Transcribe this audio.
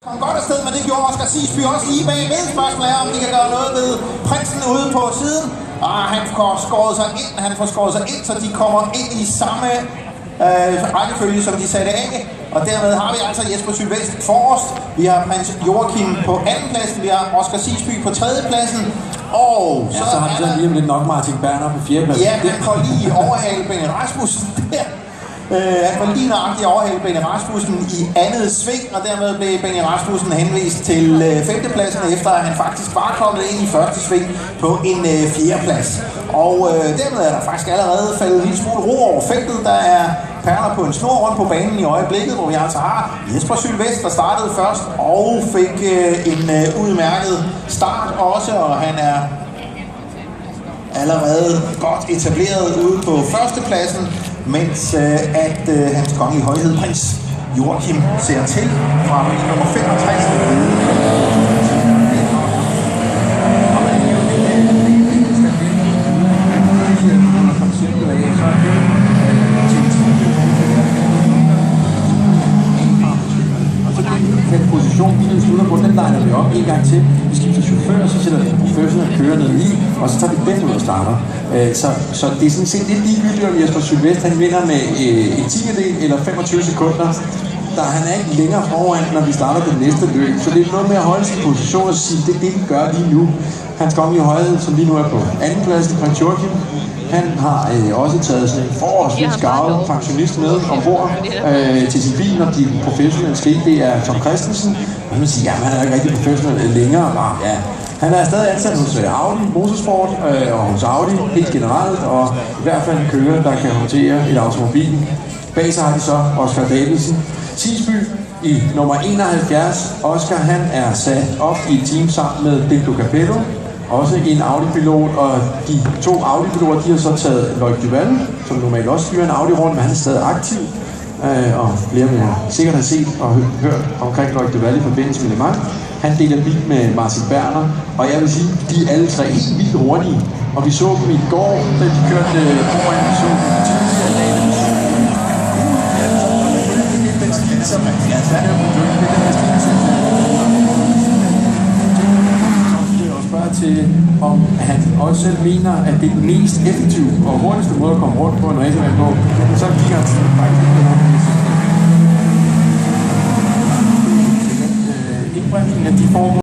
Kom godt afsted, men det gjorde Oscar Sisby også lige bagved. Spørgsmålet er, om de kan gøre noget ved prinsen ude på siden. Han får skåret sig ind, så de kommer ind i samme rækkefølge, som de satte af. Og dermed har vi altså Jesper Sylvest forrest. Vi har prins Joachim på andenpladsen. Vi har Oscar Sisby på tredjepladsen. Og så har vi så lige om lidt nok Martin Berner på fjerdepladsen. Ja, den får lige overhale Benny Rasmussen der. Han var lige nøjagtigt overhældt Benny Rasmussen i andet sving, og dermed blev Benny Rasmussen henvist til femtepladsen, efter at han faktisk var kommet ind i første sving på en fjerdeplads. Og dermed er der faktisk allerede faldet en lille smule ro over feltet. Der er perler på en snor rundt på banen i øjeblikket, hvor vi altså har Jesper Sylvest, der startede først og fik en udmærket start også, og han er allerede godt etableret ude på førstepladsen, mens hans kongelige højhed, prins Joachim, ser til fra nummer 65. Den position, bilen slutter på, den liner vi op en gang til. Vi skifter chauffør, så sætter vi professionelle kører ned i, og så tager vi den ud og starter. Så det er sådan set lidt ligegyldigt, om Jesper Sylvest han vinder med en tiendedel eller 25 sekunder. Han er ikke længere foran, når vi starter det næste løb. Så det er noget med at holde sin position og sige, det er det, vi gør lige nu. Hans kongelige højhed, som lige nu er på andenpladsen, prins Joachim, han har også taget sådan en forholdsvis garvet pensionist med ombord til sin bil, når de professionelle skal. Det er Tom Christensen. Og man siger, jamen han er ikke rigtig professionel længere. Ja. Han er stadig ansat hos Audi Motorsport og hos Audi helt generelt, og i hvert fald en kører, der kan håndtere et automobil. Bag sig har de så Oscar Davidsen. Sisby i nummer 71. Oscar han er sat op i et team sammen med Dildo Capello, også en Audi-pilot, og de to Audi-piloter, de har så taget Loic Duval, som normalt også styrer en Audi rundt, men han er stadig aktiv. Og flere vil sikkert have set og hørt omkring Loic Duval i forbindelse med Le Mans. Han deler bil med Martin Berner, og jeg vil sige, de er alle tre helt vildt hurtige. Og vi så dem i går, da de kørte foran, vi så dem tidligere i dag. Til, om han også selv mener, at det er den mest effektive og hurtigste måde at komme rundt på en racervand på, så kigger han faktisk indbremsning af de former.